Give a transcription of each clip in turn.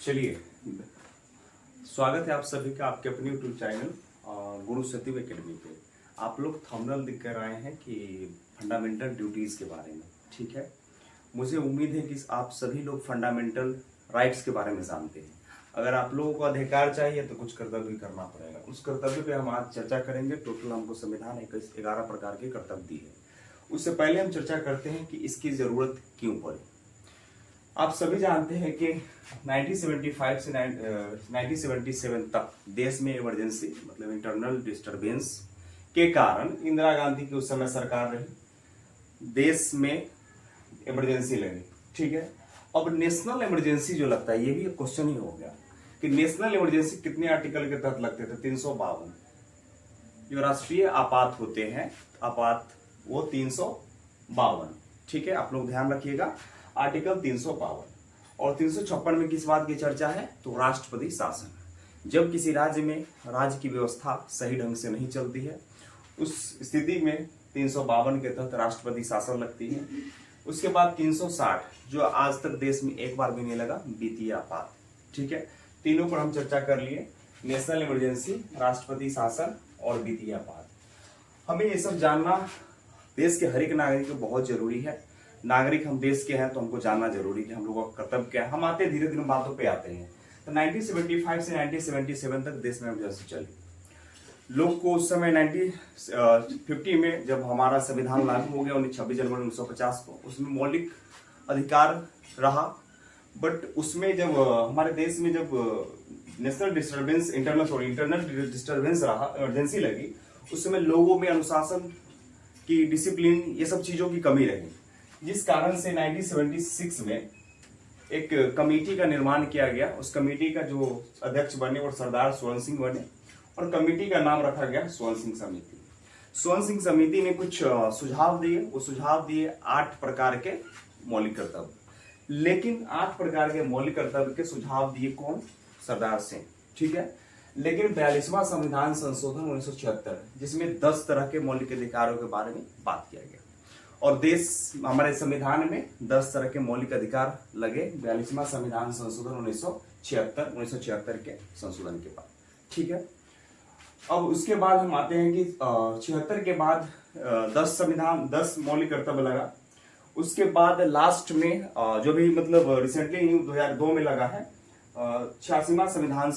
चलिए, स्वागत है आप सभी का आपके अपने यूट्यूब चैनल गुरु सत्यव एकेडमी पे। आप लोग थंबनेल देख कर आए हैं कि फंडामेंटल ड्यूटीज के बारे में, ठीक है। मुझे उम्मीद है कि आप सभी लोग फंडामेंटल राइट्स के बारे में जानते हैं। अगर आप लोगों को अधिकार चाहिए तो कुछ कर्तव्य भी करना पड़ेगा। उस कर्तव्य पे हम आज चर्चा करेंगे। टोटल हमको संविधान 11 प्रकार के कर्तव्य दिए हैं। उससे पहले हम चर्चा करते हैं कि इसकी जरूरत क्यों पड़ी। आप सभी जानते हैं कि 1975 से 1977 तक देश में इमरजेंसी मतलब इंटरनल डिस्टरबेंस के कारण इंदिरा गांधी की उस समय सरकार रही, देश में इमरजेंसी लगी, ठीक है। अब नेशनल इमरजेंसी जो लगता है, ये भी एक क्वेश्चन ही हो गया कि नेशनल इमरजेंसी कितने आर्टिकल के तहत लगते थे। 352 जो राष्ट्रीय आपात होते हैं, आपात वो 352, ठीक है। आप लोग ध्यान रखिएगा, आर्टिकल 352 और 356 में किस बात की चर्चा है, तो राष्ट्रपति शासन। जब किसी राज्य में राज्य की व्यवस्था सही ढंग से नहीं चलती है, उस स्थिति में 352 के तहत राष्ट्रपति शासन लगती है। उसके बाद 360 जो आज तक देश में एक बार भी नहीं लगा, वित्तीय आपात, ठीक है। तीनों पर हम चर्चा कर लिए, नेशनल इमरजेंसी, राष्ट्रपति शासन और वित्तीय आपात। हमें ये सब जानना देश के हर एक नागरिक को बहुत जरूरी है। नागरिक हम देश के हैं तो हमको जानना जरूरी है कि हम लोगों का कर्तव्य क्या है। हम आते धीरे धीरे बातों पे आते हैं। तो 1975 से 1977 तक देश में इमरजेंसी चली। लोग को उस समय 1950 में जब हमारा संविधान लागू हो गया 26 जनवरी 1950 को, उसमें मौलिक अधिकार रहा। बट उसमें जब हमारे देश में जब नेशनल डिस्टर्बेंस इंटरनल डिस्टर्बेंस रहा, इमरजेंसी लगी, उस समय लोगों में अनुशासन की, डिसिप्लिन, ये सब चीजों की कमी रही, जिस कारण से 1976 में एक कमेटी का निर्माण किया गया। उस कमेटी का जो अध्यक्ष बने वो सरदार स्वर्ण सिंह बने और कमेटी का नाम रखा गया स्वर्ण सिंह समिति। स्वर्ण सिंह समिति ने कुछ सुझाव दिए। वो सुझाव दिए 8 प्रकार के मौलिक कर्तव्य। लेकिन 8 प्रकार के मौलिक कर्तव्य के सुझाव दिए कौन? सरदार सिंह, ठीक है। लेकिन 42वां संविधान संशोधन 1976, जिसमें 10 तरह के मौलिक अधिकारों के बारे में बात किया गया और देश हमारे संविधान में 10 तरह के मौलिक अधिकार लगे 42वां संविधान संशोधन 1976 के संशोधन के बाद, ठीक है। अब उसके बाद हम आते हैं कि 76 के बाद 10 मौलिक कर्तव्य लगा। उसके बाद लास्ट में जो भी मतलब रिसेंटली 2002 में लगा है 86वां संविधान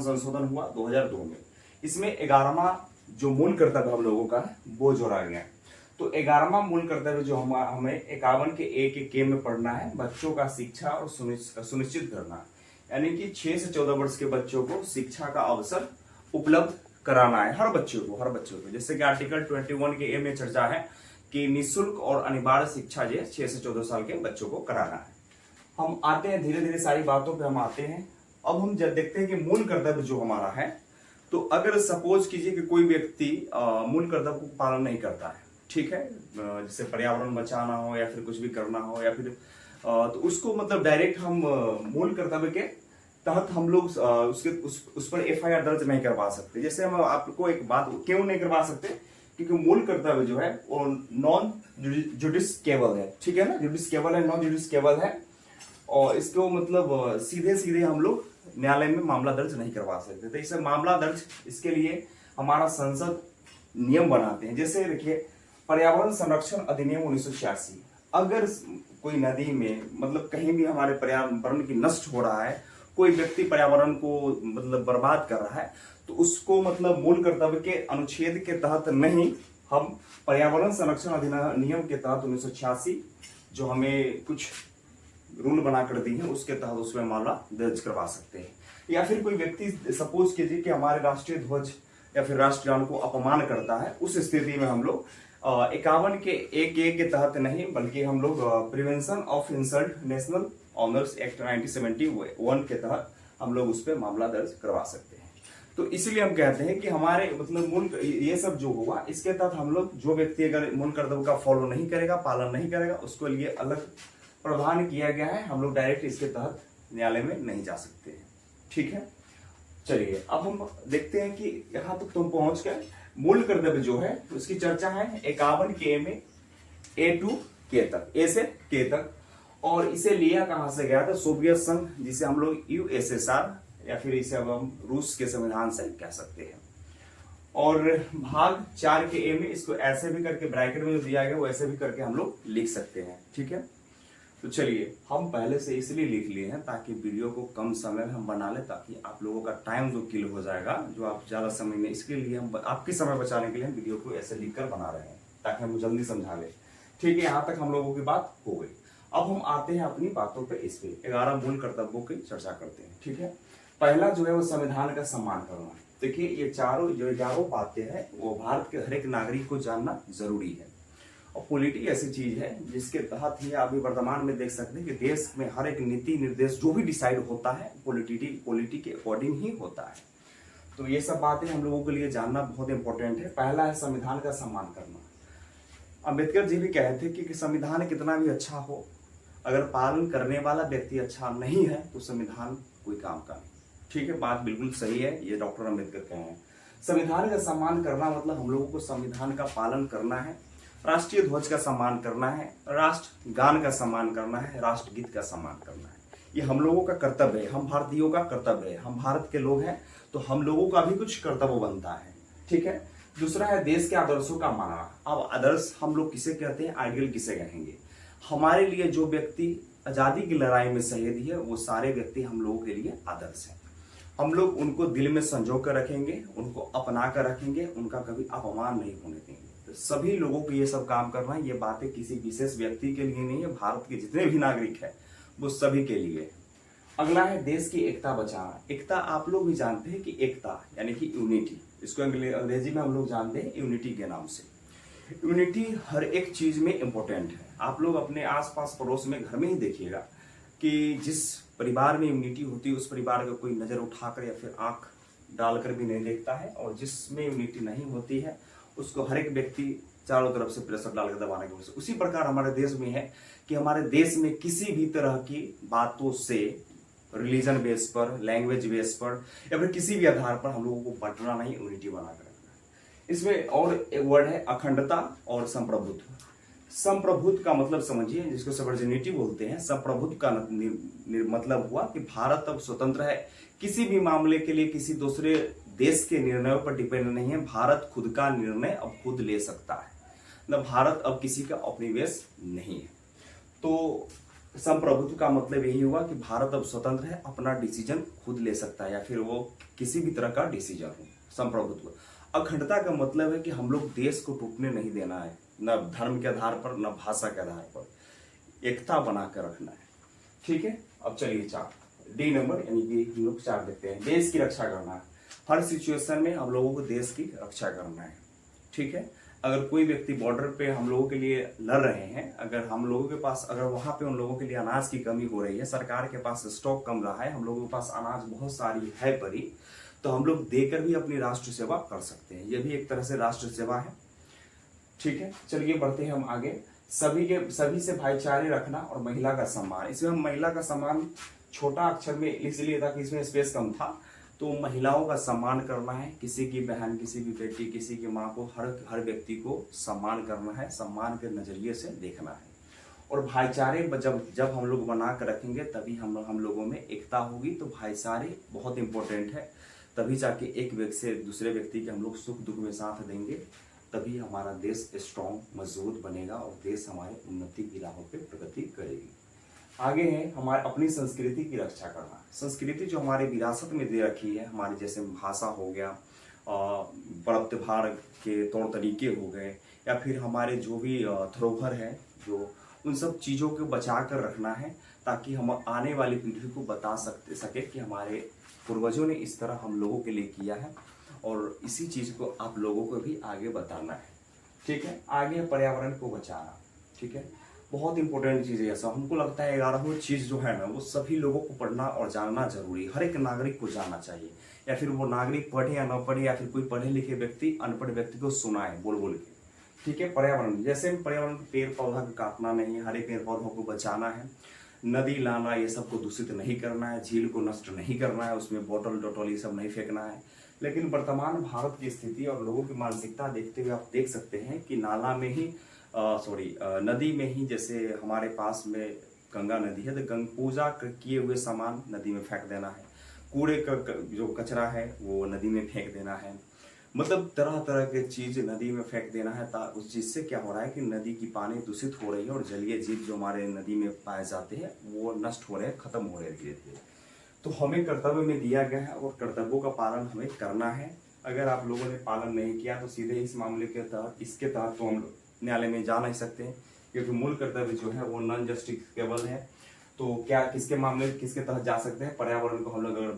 संशोधन हुआ 2002 में। इसमें 11वां जो मूल कर्तव्य हम लोगों का है वो जोड़ा गया। तो 11वां मूल कर्तव्य जो हमें 51 के A के में पढ़ना है, बच्चों का शिक्षा और सुनिश्चित करना, यानी कि 6 से 14 वर्ष के बच्चों को शिक्षा का अवसर उपलब्ध कराना है, हर बच्चों को। जैसे कि आर्टिकल 21 के A में चर्चा है कि निःशुल्क और अनिवार्य शिक्षा जो 6 से 14 साल के बच्चों को कराना है। हम आते हैं धीरे धीरे सारी बातों पे हम आते हैं। अब हम जब देखते हैं कि मूल कर्तव्य जो हमारा है, तो अगर सपोज कीजिए कि कोई व्यक्ति मूल कर्तव्य को पालन नहीं करता है, ठीक है, जैसे पर्यावरण बचाना हो या फिर कुछ भी करना हो या फिर तो उसको मतलब डायरेक्ट हम मूल कर्तव्य के तहत हम लोग उस पर FIR दर्ज नहीं करवा सकते। जैसे हम आपको एक बात क्यों नहीं करवा सकते, क्योंकि मूल कर्तव्य जो है वो नॉन जुडिशिएबल है, ठीक है ना। जुडिशिएबल है, नॉन जुडिशिएबल है, और इसको मतलब सीधे हम लोग न्यायालय में मामला दर्ज नहीं करवा सकते। तो इसे मामला दर्ज, इसके लिए हमारा संसद नियम बनाते हैं। जैसे देखिए, पर्यावरण संरक्षण अधिनियम 1986, अगर कोई नदी में मतलब कहीं भी हमारे पर्यावरण की नष्ट हो रहा है, कोई व्यक्ति पर्यावरण को मतलब बर्बाद कर रहा है, तो उसको मतलब मूल कर्तव्य के अनुच्छेद के तहत नहीं, हम पर्यावरण संरक्षण अधिनियम के तहत 1986 जो हमें कुछ रूल बनाकर दी है, उसके तहत उसमें मामला दर्ज करवा सकते हैं। या फिर कोई व्यक्ति सपोज कीजिए कि हमारे राष्ट्रीय ध्वज या फिर राष्ट्रगान को अपमान करता है, उस स्थिति में हम लोग 51 के A के तहत नहीं, बल्कि हम लोग prevention of insult national honours act 1971 के तहत हम लोग उस पर मामला दर्ज करवा सकते हैं। तो इसलिए हम कहते हैं कि हमारे मतलब मूल ये सब जो हुआ, इसके तहत हम लोग, जो व्यक्ति अगर मूल कर्तव्य का फॉलो नहीं करेगा, पालन नहीं करेगा, उसको लिए अलग प्रावधान किया गया है। हम लोग डायरेक्ट इसके तहत न्यायालय में नहीं जा सकते हैं, ठीक है। चलिए, अब हम देखते हैं कि यहाँ तक तुम पहुंच गए। मूल कर्तव्य जो है उसकी चर्चा है 51 के में A to K तक, A से K तक। और इसे लिया कहां से गया था? सोवियत संघ, जिसे हम लोग यूएसएसआर या फिर इसे अब हम रूस के संविधान से कह सकते हैं। और भाग 4 के ए में इसको ऐसे भी करके ब्रैकेट में जो दिया गया वो ऐसे भी करके हम लोग लिख सकते हैं। ठीक है, तो चलिए हम पहले से इसलिए लिख लिए हैं ताकि वीडियो को कम समय में हम बना लें, ताकि आप लोगों का टाइम जो किल हो जाएगा, जो आप ज्यादा समय में, इसके लिए हम आपकी समय बचाने के लिए हम वीडियो को ऐसे लिखकर बना रहे हैं ताकि हम जल्दी समझा लें। ठीक है, यहाँ तक हम लोगों की बात हो गई। अब हम आते हैं अपनी बातों पे, इस पे 11 मूल कर्तव्यों की चर्चा करते हैं। ठीक है, पहला जो है वो संविधान का सम्मान करना। देखिए ये चारों जो 11 बातें हैं वो भारत के हर एक नागरिक को जानना जरूरी है। और पॉलिटी ऐसी चीज है जिसके तहत ही अभी वर्तमान में देख सकते हैं कि देश में हर एक नीति निर्देश जो भी डिसाइड होता है पॉलिटी के अकॉर्डिंग ही होता है। तो ये सब बातें हम लोगों के लिए जानना बहुत इंपॉर्टेंट है। पहला है संविधान का सम्मान करना। अम्बेडकर जी भी कहते थे कि संविधान कितना भी अच्छा हो, अगर पालन करने वाला व्यक्ति अच्छा नहीं है तो संविधान कोई काम का नहीं। ठीक है, बात बिल्कुल सही है, ये डॉक्टर अम्बेडकर कहे हैं। संविधान का सम्मान करना मतलब हम लोगों को संविधान का पालन करना है, राष्ट्रीय ध्वज का सम्मान करना है, राष्ट्र गान का सम्मान करना है, राष्ट्रगीत का सम्मान करना है। ये हम लोगों का कर्तव्य है, हम भारतीयों का कर्तव्य है। हम भारत के लोग हैं तो हम लोगों का भी कुछ कर्तव्य बनता है। ठीक है, दूसरा है देश के आदर्शों का मानना। अब आदर्श हम लोग किसे कहते हैं, आइडियल किसे कहेंगे? हमारे लिए जो व्यक्ति आजादी की लड़ाई में शहीद है वो सारे व्यक्ति हम लोगों के लिए आदर्श हैं। हम लोग उनको दिल में संजो कर रखेंगे, उनको अपना कर रखेंगे, उनका कभी अपमान नहीं होने देंगे। तो सभी लोगों को ये सब काम करना है। ये बातें किसी विशेष व्यक्ति के लिए नहीं है, भारत के जितने भी नागरिक हैं वो सभी के लिए। अगला है देश की एकता बचाना। एकता आप लोग भी जानते हैं कि एकता यानी कि यूनिटी, इसको अंग्रेजी में हम लोग जानते हैं यूनिटी के नाम से। यूनिटी हर एक चीज में इंपॉर्टेंट है। आप लोग अपने आसपास पड़ोस में घर में ही देखिएगा कि जिस परिवार में यूनिटी होती है उस परिवार का कोई नजर उठाकर या फिर आंख डालकर भी नहीं देखता है, और जिसमें यूनिटी नहीं होती है उसको हर एक व्यक्ति चारों तरफ से प्रेशर डालकर दबाने की कोशिश। उसी प्रकार हमारे देश में है कि हमारे देश में किसी भी तरह की बातों से, रिलीजन बेस पर, लैंग्वेज बेस पर या फिर किसी भी आधार पर हम लोगों को बांटना नहीं, यूनिटी बनाकर रखना है। इसमें और एक वर्ड है अखंडता और संप्रभुत्व। संप्रभुत्व का मतलब समझिए, जिसको सबऑर्डिनेटी बोलते हैं। संप्रभुत्व का मतलब हुआ कि भारत अब स्वतंत्र है, किसी भी मामले के लिए किसी दूसरे देश के निर्णयों पर डिपेंड नहीं है। भारत खुद का निर्णय अब खुद ले सकता है, मतलब भारत अब किसी का उपनिवेश नहीं है। तो संप्रभुत्व का मतलब यही हुआ कि भारत अब स्वतंत्र है, अपना डिसीजन खुद ले सकता है, या फिर वो किसी भी तरह का डिसीजन हो। संप्रभुत्व। अखंडता का मतलब है कि हम लोग देश को टूटने नहीं देना है, न धर्म के आधार पर न भाषा के आधार पर, एकता बनाकर रखना है। ठीक है, अब चलिए 4 डी नंबर यानी कि हम लोग 4 देखते हैं। देश की रक्षा करना। हर सिचुएशन में हम लोगों को देश की रक्षा करना है। ठीक है, अगर कोई व्यक्ति बॉर्डर पे हम लोगों के लिए लड़ रहे हैं, अगर हम लोगों के पास, अगर वहां पे उन लोगों के लिए अनाज की कमी हो रही है, सरकार के पास स्टॉक कम रहा है, हम लोगों के पास अनाज बहुत सारी है पड़ी, तो हम लोग देकर भी अपनी राष्ट्र सेवा कर सकते हैं। यह भी एक तरह से राष्ट्र सेवा है। ठीक है, चलिए बढ़ते हैं हम आगे। सभी से भाईचारे रखना और महिला का सम्मान। इसमें हम महिला का सम्मान छोटा अक्षर में इसलिए था कि इसमें स्पेस कम था, तो महिलाओं का सम्मान करना है। किसी की बहन, किसी की बेटी, किसी की माँ को, हर व्यक्ति को सम्मान करना है, सम्मान के नजरिए से देखना है। और भाईचारे जब हम लोग बना कर रखेंगे तभी हम लोगों में एकता होगी। तो भाईचारे बहुत इंपॉर्टेंट है, तभी जाके एक व्यक्ति से दूसरे व्यक्ति के हम लोग सुख दुख में साथ देंगे, तभी हमारा देश स्ट्रॉन्ग मजबूत बनेगा और देश हमारे उन्नति की राहों पे प्रगति करेगी। आगे है हमारे अपनी संस्कृति की रक्षा करना। संस्कृति जो हमारे विरासत में दे रखी है, हमारे जैसे भाषा हो गया, पर्व त्योहार के तौर तरीके हो गए, या फिर हमारे जो भी धरोहर है, जो उन सब चीज़ों को बचा कर रखना है, ताकि हम आने वाली पीढ़ी को बता सके कि हमारे पूर्वजों ने इस तरह हम लोगों के लिए किया है, और इसी चीज़ को आप लोगों को भी आगे बताना है। ठीक है, आगे है पर्यावरण को बचाना। ठीक है, बहुत इंपॉर्टेंट चीज़ है। ऐसा हमको लगता है 11वां चीज़ जो है ना, वो सभी लोगों को पढ़ना और जानना जरूरी, हर एक नागरिक को जानना चाहिए, या फिर वो नागरिक पढ़े या न पढ़े, या फिर कोई पढ़े लिखे व्यक्ति अनपढ़ व्यक्ति को सुनाए बोल बोल के। ठीक है, पर्यावरण, जैसे पर्यावरण पेड़ पौधा को काटना नहीं है, हरे पेड़ पौधों को बचाना है, नदी नाला ये सब को दूषित नहीं करना है, झील को नष्ट नहीं करना है, उसमें बोतल डोटल ये सब नहीं फेंकना है। लेकिन वर्तमान भारत की स्थिति और लोगों की मानसिकता देखते हुए आप देख सकते हैं कि नाला में ही नदी में ही, जैसे हमारे पास में गंगा नदी है, तो पूजा किए हुए सामान नदी में फेंक देना है, कूड़े का जो कचरा है वो नदी में फेंक देना है, मतलब तरह तरह के चीज नदी में फेंक देना है। उस जिससे क्या हो रहा है कि नदी की पानी दूषित हो रही है और जलीय जीव जो हमारे नदी में पाए जाते हैं वो नष्ट हो रहे हैं, खत्म हो रहे हैं धीरे धीरे। तो हमें कर्तव्य में दिया गया है और कर्तव्यों का पालन हमें करना है। अगर आप लोगों ने पालन नहीं किया तो सीधे इस मामले के तहत इसके तहत तो हम न्यायालय में जा नहीं सकते, क्योंकि मूल कर्तव्य जो है वो नॉन जस्टिफिकेबल है। तो क्या किसके मामले किसके तहत जा सकते हैं? पर्यावरण को हम लोग अगर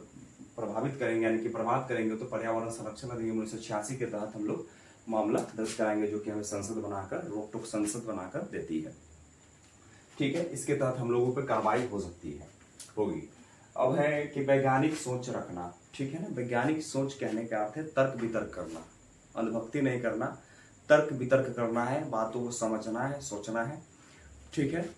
प्रभावित करेंगे यानी कि बर्बाद करेंगे तो पर्यावरण संरक्षण अधिनियम 1986 के तहत हम लोग मामला दर्ज कराएंगे, जो कि हमें संसद बनाकर रोक टोक संसद बनाकर देती है। ठीक है, इसके तहत हम लोगों पर कार्रवाई हो सकती है, होगी। अब है कि वैज्ञानिक सोच रखना। ठीक है ना, वैज्ञानिक सोच कहने का अर्थ है तर्क वितर्क करना, अंधभक्ति नहीं करना, तर्क वितर्क करना है, बातों को समझना है, सोचना है। ठीक है,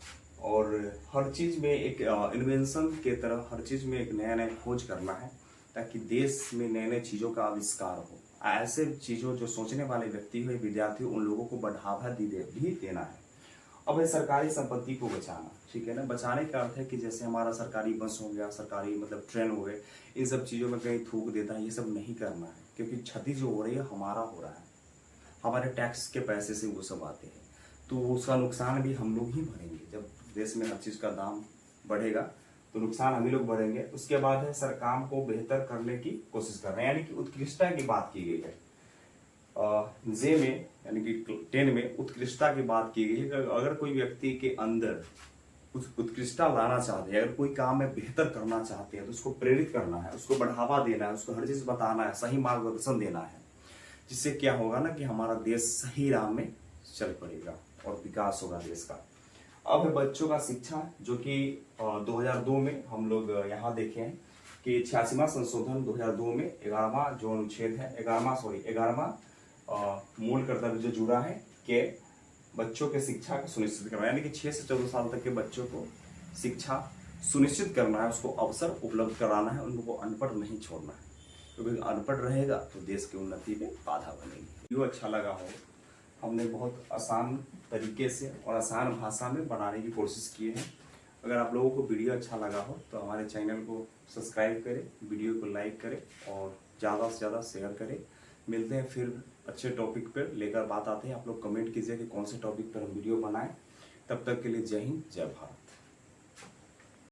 और हर चीज में एक इन्वेंशन के तरह हर चीज में एक नया नया खोज करना है, ताकि देश में नए नए चीजों का आविष्कार हो। ऐसे चीजों जो सोचने वाले व्यक्ति हो, विद्यार्थी हो, उन लोगों को बढ़ावा भी देना है। अब है सरकारी संपत्ति को बचाना। ठीक है ना, बचाने का अर्थ है कि जैसे हमारा सरकारी बस हो गया, सरकारी मतलब ट्रेन हो गए, इन सब चीजों में कहीं थूक देता है, ये सब नहीं करना है, क्योंकि क्षति जो हो रही है हमारा हो रहा है, हमारे टैक्स के पैसे से वो सब आते हैं, तो उसका नुकसान भी हम लोग ही भरेंगे। जब देश में हर चीज का दाम बढ़ेगा तो नुकसान हम ही लोग भरेंगे। उसके बाद है सर काम को बेहतर करने की कोशिश कर रहे हैं, यानी कि उत्कृष्टता की बात की गई है। जे में यानी कि 10 में उत्कृष्टता की बात की गई है। अगर कोई व्यक्ति के अंदर उत्कृष्टता लाना चाहते हैं, अगर कोई काम में बेहतर करना चाहते हैं, तो उसको प्रेरित करना है, उसको बढ़ावा देना है, उसको हर चीज बताना है, सही मार्गदर्शन देना है, जिससे क्या होगा ना कि हमारा देश सही राह में चल पड़ेगा और विकास होगा देश का। अब है बच्चों का शिक्षा, जो कि 2002 में हम लोग यहाँ देखे हैं कि 86वां संशोधन 2002 में 11वां जो अनुच्छेद है 11वां मूल कर्तव्य जो जुड़ा है कि बच्चों के शिक्षा को सुनिश्चित करना, यानी कि 6 से 14 साल तक के बच्चों को शिक्षा सुनिश्चित करना है, उसको अवसर उपलब्ध कराना है, उनको अनपढ़ नहीं छोड़ना है, क्योंकि अनपढ़ रहेगा तो देश की उन्नति में बाधा बनेगी। वीडियो अच्छा लगा हो, हमने बहुत आसान तरीके से और आसान भाषा में बनाने की कोशिश की है। अगर आप लोगों को वीडियो अच्छा लगा हो तो हमारे चैनल को सब्सक्राइब करें, वीडियो को लाइक करें और ज़्यादा से ज़्यादा शेयर करें। मिलते हैं फिर अच्छे टॉपिक पर लेकर बात आते हैं। आप लोग कमेंट कीजिए कि कौन से टॉपिक पर हम वीडियो बनाएं। तब तक के लिए जय हिंद, जय भारत।